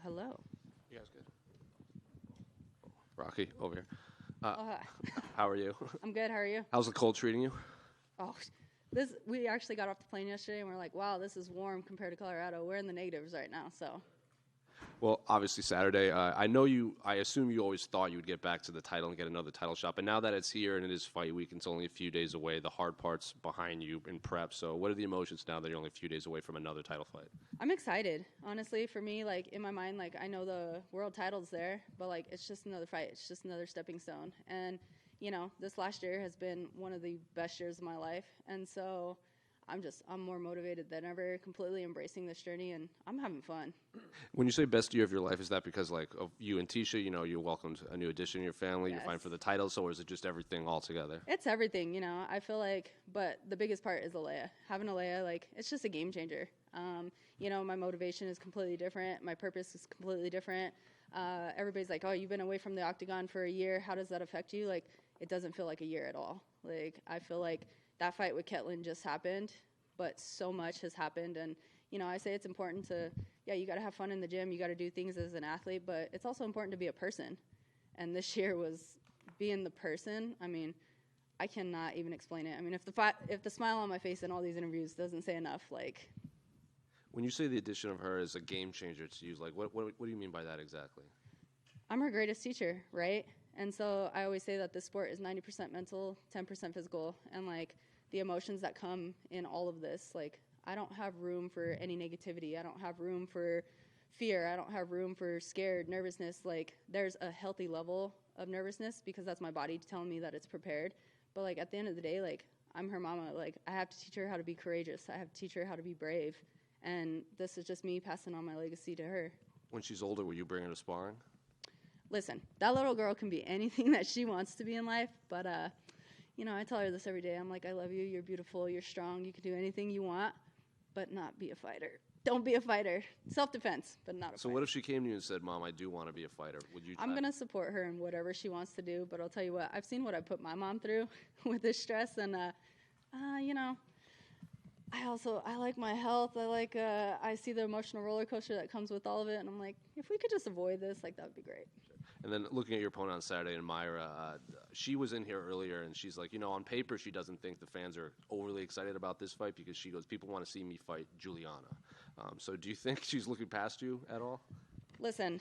Hello. You guys good? Rocky, over here. Hi. How are you? I'm good. How are you? How's the cold treating you? Oh, we actually got off the plane yesterday and we're like, wow, this is warm compared to Colorado. We're in the negatives right now, so. Well, obviously Saturday. I assume you always thought you would get back to the title and get another title shot. But now that it's here and it is fight week, it's only a few days away. The hard part's behind you in prep. So what are the emotions now that you're only a few days away from another title fight? I'm excited. Honestly, for me, like in my mind, like I know the world title's there, but like it's just another fight. It's just another stepping stone. And, you know, this last year has been one of the best years of my life. And so I'm more motivated than ever, completely embracing this journey, and I'm having fun. When you say best year of your life, is that because like of you and Tisha, you know, you welcomed a new addition in your family, Yes. you're fighting for the title, so or is it just everything all together? It's everything, you know. I feel like, but the biggest part is Alea. Having Alea, like, it's just a game changer. You know, my motivation is completely different. My purpose is completely different. Everybody's like, oh, you've been away from the octagon for a year. How does that affect you? Like, it doesn't feel like a year at all. Like, I feel like that fight with Ketlin just happened, but so much has happened. And, you know, I say it's important to, yeah, you got to have fun in the gym. You got to do things as an athlete, but it's also important to be a person. And this year was being the person. I mean, I cannot even explain it. I mean, if the smile on my face in all these interviews doesn't say enough, like. When you say the addition of her is a game changer to you, like what do you mean by that exactly? I'm her greatest teacher, right? And so I always say that this sport is 90% mental, 10% physical, and like the emotions that come in all of this, like I don't have room for any negativity. I don't have room for fear. I don't have room for scared, nervousness. Like there's a healthy level of nervousness because that's my body telling me that it's prepared. But like at the end of the day, like I'm her mama. Like I have to teach her how to be courageous. I have to teach her how to be brave. And this is just me passing on my legacy to her. When she's older, will you bring her to sparring? Listen, that little girl can be anything that she wants to be in life, but, you know, I tell her this every day. I'm like, I love you, you're beautiful, you're strong, you can do anything you want, but not be a fighter. Don't be a fighter. Self-defense, but not a fighter. So what if she came to you and said, Mom, I do want to be a fighter? Would you try? I'm going to support her in whatever she wants to do, but I'll tell you what, I've seen what I put my mom through with this stress, and, you know, I like my health. I see the emotional roller coaster that comes with all of it, and I'm like, if we could just avoid this, like, that would be great. And then looking at your opponent on Saturday, and Myra, she was in here earlier, and she's like, you know, on paper, she doesn't think the fans are overly excited about this fight because she goes, people want to see me fight Juliana. So do you think she's looking past you at all? Listen,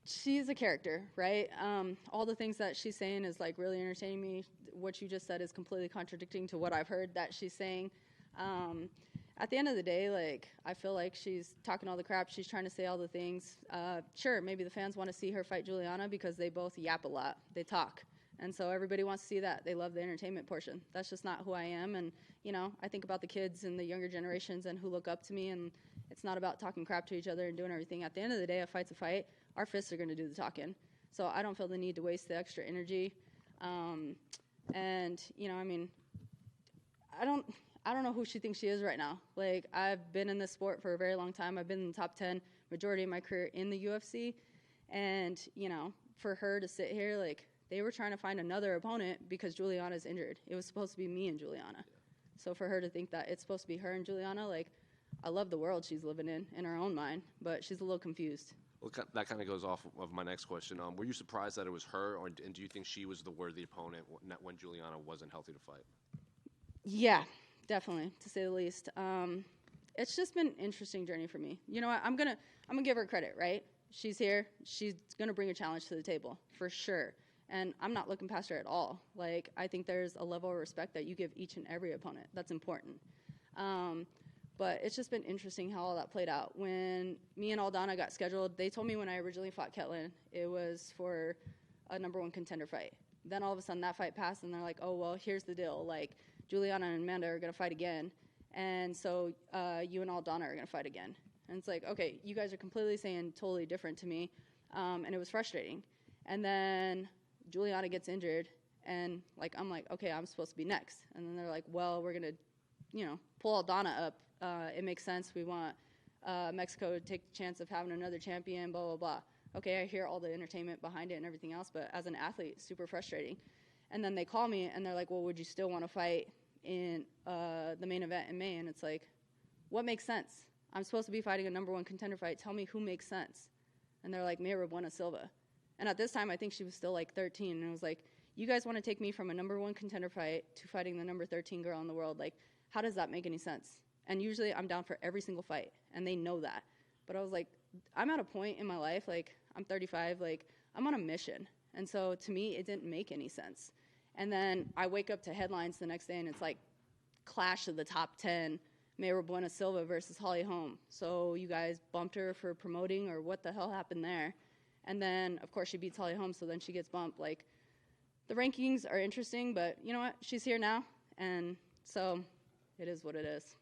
she's a character, right? All the things that she's saying is, like, really entertaining me. What you just said is completely contradicting to what I've heard that she's saying. At the end of the day, like, I feel like she's talking all the crap. She's trying to say all the things. Sure, maybe the fans want to see her fight Juliana because they both yap a lot. They talk. And so everybody wants to see that. They love the entertainment portion. That's just not who I am. And, you know, I think about the kids and the younger generations and who look up to me, and it's not about talking crap to each other and doing everything. At the end of the day, a fight's a fight. Our fists are going to do the talking. So I don't feel the need to waste the extra energy. And, you know, I mean, I don't know who she thinks she is right now. Like, I've been in this sport for a very long time. I've been in the top 10 majority of my career in the UFC. And, you know, for her to sit here, like, they were trying to find another opponent because Juliana's injured. It was supposed to be me and Juliana. Yeah. So for her to think that it's supposed to be her and Juliana, like, I love the world she's living in her own mind, but she's a little confused. Well, that kind of goes off of my next question. Were you surprised that it was her, and do you think she was the worthy opponent when Juliana wasn't healthy to fight? Yeah, definitely, to say the least. It's just been an interesting journey for me. You know what? I'm gonna give her credit, right? She's here. She's gonna bring a challenge to the table for sure, and I'm not looking past her at all. Like, I think there's a level of respect that you give each and every opponent. That's important. But it's just been interesting how all that played out. When me and Aldana got scheduled, they told me when I originally fought Ketlin, it was for a #1 contender fight. Then all of a sudden that fight passed, and they're like, oh, well, here's the deal. Like, Juliana and Amanda are going to fight again, and so you and Aldana are going to fight again. And it's like, okay, you guys are completely saying totally different to me, and it was frustrating. And then Juliana gets injured, and, like, I'm like, okay, I'm supposed to be next. And then they're like, well, we're going to, you know, pull Aldana up. It makes sense. We want Mexico to take the chance of having another champion, blah, blah, blah. Okay, I hear all the entertainment behind it and everything else, but as an athlete, super frustrating. And then they call me, and they're like, well, would you still want to fight in the main event in May? And it's like, what makes sense? I'm supposed to be fighting a number 1 contender fight. Tell me who makes sense. And they're like, Mayra Buena-Silva. And at this time, I think she was still like 13. And it was like, you guys want to take me from a number 1 contender fight to fighting the number 13 girl in the world. Like, how does that make any sense? And usually I'm down for every single fight, and they know that. But I was like, I'm at a point in my life, like, I'm 35, like, I'm on a mission. And so to me, it didn't make any sense. And then I wake up to headlines the next day, and it's like, clash of the top 10, Mayra Buena-Silva versus Holly Holm. So you guys bumped her for promoting, or what the hell happened there? And then, of course, she beats Holly Holm, so then she gets bumped. Like, the rankings are interesting, but you know what? She's here now, and so it is what it is.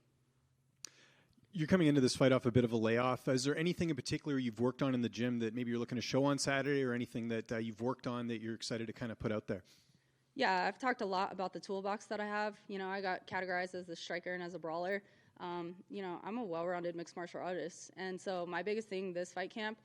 You're coming into this fight off a bit of a layoff. Is there anything in particular you've worked on in the gym that maybe you're looking to show on Saturday, or anything that you've worked on that you're excited to kind of put out there? Yeah, I've talked a lot about the toolbox that I have. You know, I got categorized as a striker and as a brawler. You know, I'm a well-rounded mixed martial artist. And so my biggest thing this fight camp,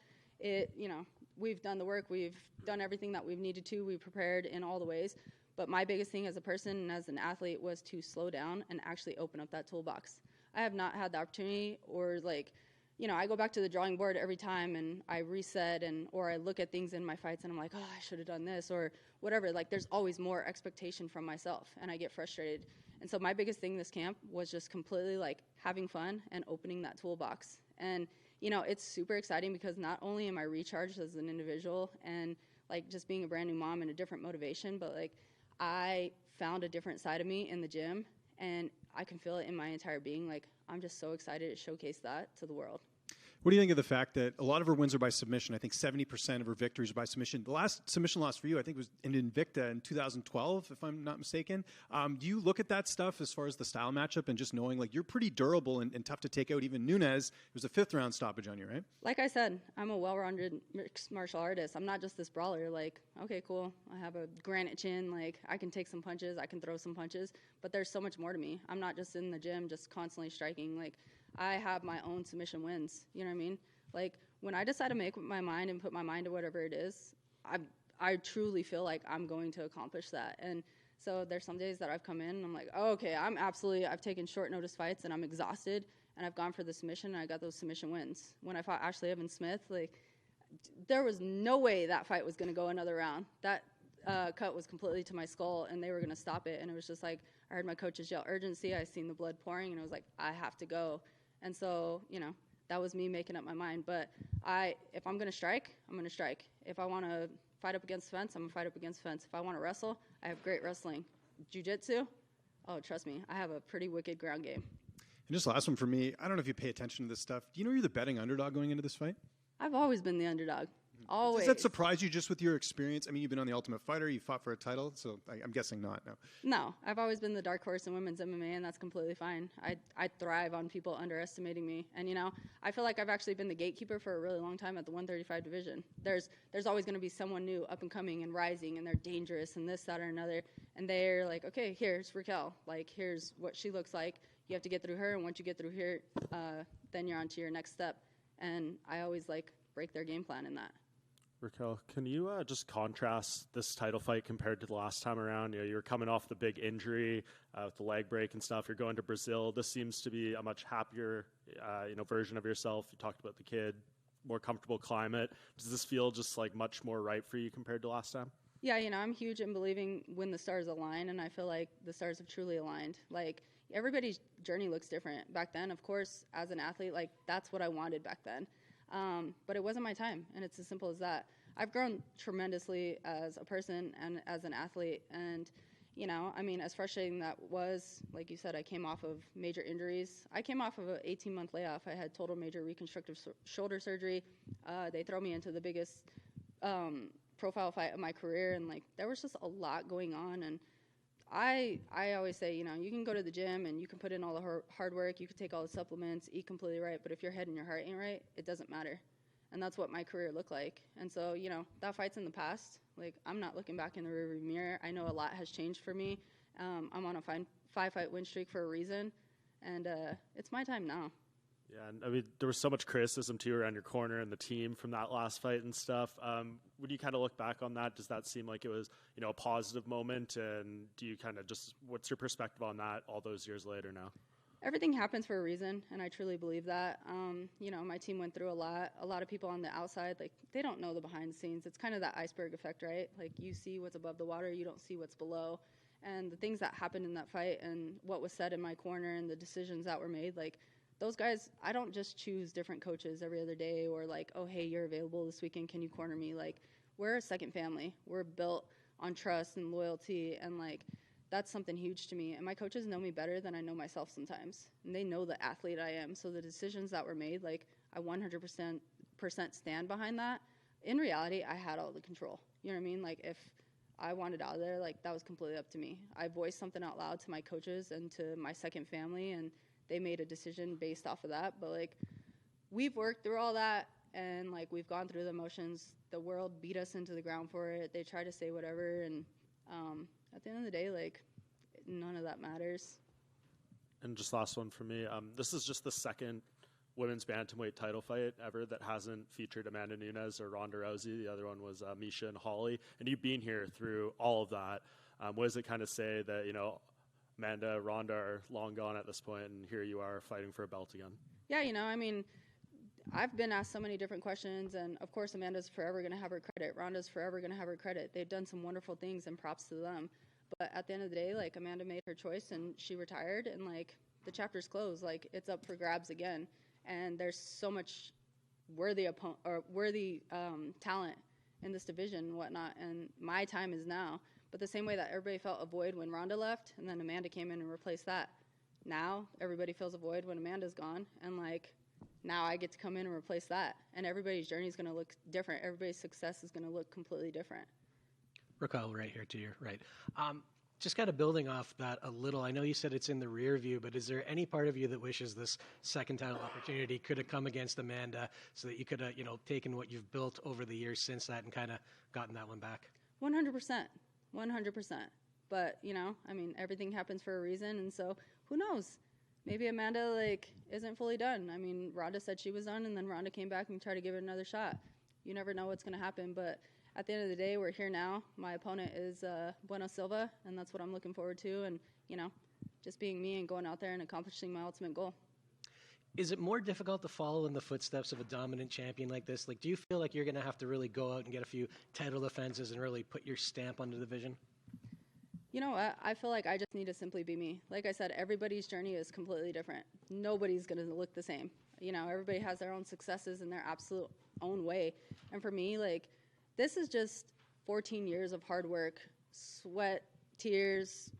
we've done the work. We've done everything that we've needed to. We've prepared in all the ways. But my biggest thing as a person and as an athlete was to slow down and actually open up that toolbox. I have not had the opportunity, or I go back to the drawing board every time and I reset, or I look at things in my fights and I'm like, oh, I should have done this or whatever. Like, there's always more expectation from myself, and I get frustrated. And so my biggest thing this camp was just completely like having fun and opening that toolbox. And, it's super exciting because not only am I recharged as an individual and like just being a brand new mom and a different motivation, but like I found a different side of me in the gym, and I can feel it in my entire being. Like, I'm just so excited to showcase that to the world. What do you think of the fact that a lot of her wins are by submission? I think 70% of her victories are by submission. The last submission loss for you, I think, was in Invicta in 2012, if I'm not mistaken. Do you look at that stuff as far as the style matchup and just knowing, like, you're pretty durable and tough to take out? Even Nunes, it was a 5th-round stoppage on you, right? Like I said, I'm a well-rounded mixed martial artist. I'm not just this brawler. Like, okay, cool, I have a granite chin. Like, I can take some punches. I can throw some punches. But there's so much more to me. I'm not just in the gym just constantly striking. Like, I have my own submission wins. You know what I mean? Like, when I decide to make my mind and put my mind to whatever it is, I truly feel like I'm going to accomplish that. And so there's some days that I've come in and I'm like, oh, okay, I've taken short notice fights and I'm exhausted, and I've gone for the submission and I got those submission wins. When I fought Ashley Evans Smith, like, there was no way that fight was going to go another round. That cut was completely to my skull, and they were going to stop it. And it was just like, I heard my coaches yell urgency. I seen the blood pouring, and I was like, I have to go. And so, that was me making up my mind. But if I'm going to strike, I'm going to strike. If I want to fight up against the fence, I'm going to fight up against the fence. If I want to wrestle, I have great wrestling. Jiu-jitsu, oh, trust me, I have a pretty wicked ground game. And just last one for me, I don't know if you pay attention to this stuff. Do you know you're the betting underdog going into this fight? I've always been the underdog. Always. Does that surprise you just with your experience? I mean, you've been on The Ultimate Fighter, you fought for a title, so I'm guessing not, no. No, I've always been the dark horse in women's MMA, and that's completely fine. I thrive on people underestimating me. And, I feel like I've actually been the gatekeeper for a really long time at the 135 division. There's always going to be someone new, up and coming and rising, and they're dangerous and this, that, or another. And they're like, okay, here's Raquel. Like, here's what she looks like. You have to get through her, and once you get through here, then you're on to your next step. And I always, break their game plan in that. Raquel, can you just contrast this title fight compared to the last time around? You were coming off the big injury with the leg break and stuff. You're going to Brazil. This seems to be a much happier, version of yourself. You talked about the kid, more comfortable climate. Does this feel just much more right for you compared to last time? Yeah, I'm huge in believing when the stars align, and I feel like the stars have truly aligned. Like, everybody's journey looks different. Back then, of course, as an athlete, that's what I wanted back then. But it wasn't my time, and it's as simple as that. I've grown tremendously as a person and as an athlete, and, as frustrating that was, like you said, I came off of major injuries. I came off of an 18-month layoff. I had total major reconstructive shoulder surgery. They throw me into the biggest profile fight of my career, and, there was just a lot going on, and I always say, you can go to the gym and you can put in all the hard work, you can take all the supplements, eat completely right, but if your head and your heart ain't right, it doesn't matter. And that's what my career looked like. And so, that fight's in the past. I'm not looking back in the rearview mirror. I know a lot has changed for me. I'm on a 5-fight win streak for a reason, and it's my time now. Yeah, and there was so much criticism too around your corner and the team from that last fight and stuff. When you kind of look back on that, does that seem like it was, a positive moment? And do you kind of what's your perspective on that all those years later now? everything happens for a reason, and I truly believe that. You know, my team went through a lot. A lot of people on the outside, like, they don't know the behind the scenes. It's kind of that iceberg effect, right? Like, you see what's above the water, you don't see what's below. And the things that happened in that fight and what was said in my corner and the decisions that were made, like, those guys, I don't just choose different coaches every other day or like, oh, hey, you're available this weekend, can you corner me? Like, we're a second family. We're built on trust and loyalty, and like, that's something huge to me. And my coaches know me better than I know myself sometimes. And they know the athlete I am. So the decisions that were made, like, I 100% stand behind that. In reality, I had all the control. You know what I mean? Like, if I wanted out of there, like, that was completely up to me. I voiced something out loud to my coaches and to my second family, and they made a decision based off of that. But, like, we've worked through all that, and, like, we've gone through the motions. The world beat us into the ground for it. They tried to say whatever, and at the end of the day, like, none of that matters. And just last one for me. This is just the second women's bantamweight title fight ever that hasn't featured Amanda Nunes or Ronda Rousey. The other one was Misha and Holly. And you've been here through all of that. What does it kind of say that, you know, Amanda, Ronda are long gone at this point, and here you are fighting for a belt again? Yeah, you know, I mean, I've been asked so many different questions, and of course Amanda's forever going to have her credit. Ronda's forever going to have her credit. They've done some wonderful things, and props to them. But at the end of the day, like, Amanda made her choice, and she retired, and, like, the chapter's closed. Like, it's up for grabs again. And there's so much worthy talent in this division and whatnot, and my time is now. But the same way that everybody felt a void when Ronda left, and then Amanda came in and replaced that, now everybody feels a void when Amanda's gone, and, like, now I get to come in and replace that. And everybody's journey is going to look different. Everybody's success is going to look completely different. Raquel, right here to your right. Just kind of building off that a little, I know you said it's in the rear view, but is there any part of you that wishes this second title opportunity could have come against Amanda so that you could have, you know, taken what you've built over the years since that and kind of gotten that one back? 100%. 100%. But, you know, I mean, everything happens for a reason, and so who knows? Maybe Amanda, like, isn't fully done. I mean, Ronda said she was done, and then Ronda came back and tried to give it another shot. You never know what's going to happen, but at the end of the day, we're here now. My opponent is Bueno Silva, and that's what I'm looking forward to. And, you know, just being me and going out there and accomplishing my ultimate goal. Is it more difficult to follow in the footsteps of a dominant champion like this? Like, do you feel like you're going to have to really go out and get a few title defenses and really put your stamp on the division? You know what? I feel like I just need to simply be me. Like I said, everybody's journey is completely different. Nobody's going to look the same. You know, everybody has their own successes in their absolute own way. And for me, like, this is just 14 years of hard work, sweat, tears,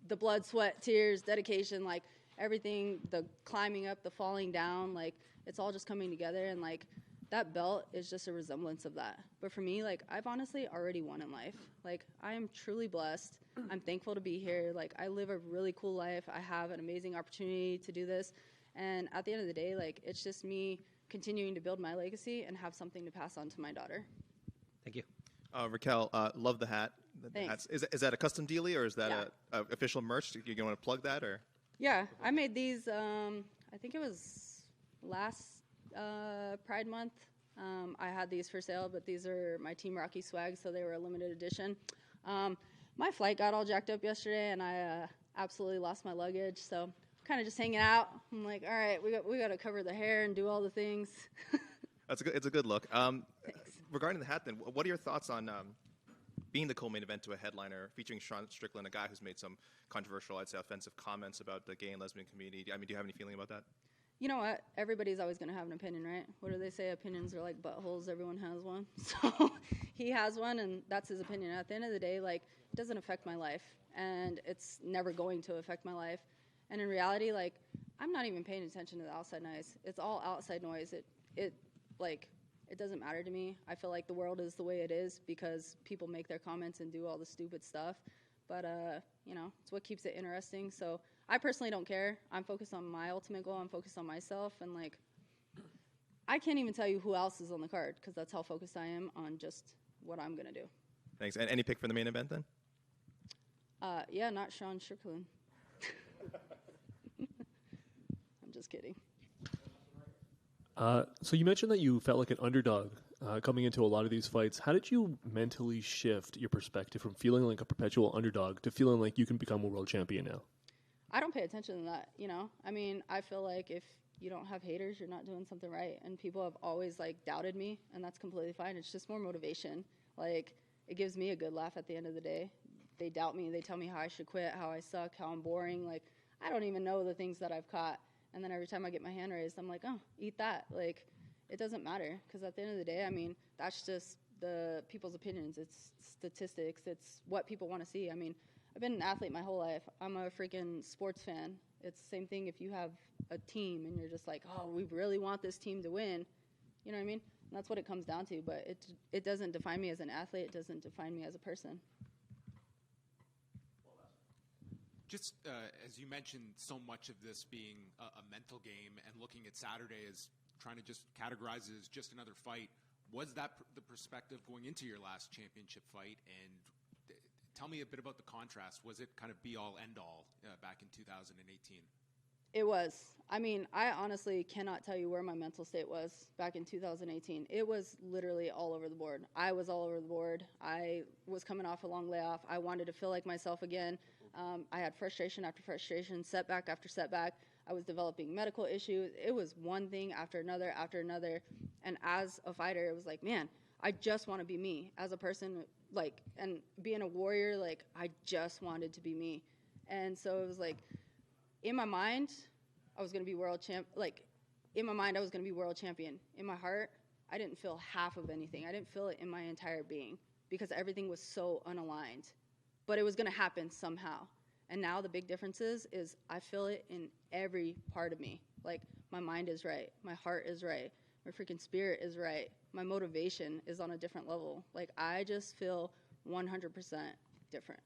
the blood, sweat, tears, dedication, like, everything, the climbing up, the falling down, like, it's all just coming together, and, like, that belt is just a resemblance of that. But for me, like, I've honestly already won in life. Like, I am truly blessed. I'm thankful to be here. Like, I live a really cool life. I have an amazing opportunity to do this. And at the end of the day, like, it's just me continuing to build my legacy and have something to pass on to my daughter. Thank you. Raquel, love the hat. Thanks. Is that a custom dealie, or is that a official merch? You going to plug that, or? Yeah, I made these, I think it was last Pride Month. I had these for sale, but these are my Team Rocky swag, so they were a limited edition. My flight got all jacked up yesterday, and I absolutely lost my luggage, so kind of just hanging out. I'm like, all right, we got to cover the hair and do all the things. That's good. It's a good look. Thanks. Regarding the hat, then, what are your thoughts on being the co-main event to a headliner featuring Sean Strickland, a guy who's made some controversial, I'd say, offensive comments about the gay and lesbian community? I mean, do you have any feeling about that? You know what? Everybody's always going to have an opinion, right? What do they say? Opinions are like buttholes. Everyone has one. So he has one, and that's his opinion. At the end of the day, like, it doesn't affect my life, and it's never going to affect my life. And in reality, like, I'm not even paying attention to the outside noise. It's all outside noise. It doesn't matter to me. I feel like the world is the way it is because people make their comments and do all the stupid stuff. But, you know, it's what keeps it interesting. So I personally don't care. I'm focused on my ultimate goal. I'm focused on myself. And, like, I can't even tell you who else is on the card because that's how focused I am on just what I'm going to do. Thanks. And any pick for the main event, then? Yeah, not Sean Strickland. I'm just kidding. So you mentioned that you felt like an underdog coming into a lot of these fights. How did you mentally shift your perspective from feeling like a perpetual underdog to feeling like you can become a world champion now? I don't pay attention to that, you know? I mean, I feel like if you don't have haters, you're not doing something right. And people have always, like, doubted me, and that's completely fine. It's just more motivation. Like, it gives me a good laugh at the end of the day. They doubt me. They tell me how I should quit, how I suck, how I'm boring. Like, I don't even know the things that I've caught. And then every time I get my hand raised, I'm like, oh, eat that. Like, it doesn't matter, because at the end of the day, I mean, that's just the people's opinions. It's statistics. It's what people want to see. I mean, I've been an athlete my whole life. I'm a freaking sports fan. It's the same thing if you have a team and you're just like, oh, we really want this team to win. You know what I mean? And that's what it comes down to. But it doesn't define me as an athlete. It doesn't define me as a person. Just as you mentioned, so much of this being a mental game and looking at Saturday as trying to just categorize it as just another fight, was that the perspective going into your last championship fight? And tell me a bit about the contrast. Was it kind of be-all, end-all back in 2018? It was. I mean, I honestly cannot tell you where my mental state was back in 2018. It was literally all over the board. I was all over the board. I was coming off a long layoff. I wanted to feel like myself again. I had frustration after frustration, setback after setback. I was developing medical issues. It was one thing after another after another. And as a fighter, it was like, man, I just want to be me. As a person, like, and being a warrior, like, I just wanted to be me. And so it was like, in my mind, I was going to be world champ. Like, in my mind, I was going to be world champion. In my heart, I didn't feel half of anything. I didn't feel it in my entire being because everything was so unaligned. But it was going to happen somehow. And now the big difference is I feel it in every part of me. Like, my mind is right. My heart is right. My freaking spirit is right. My motivation is on a different level. Like, I just feel 100% different.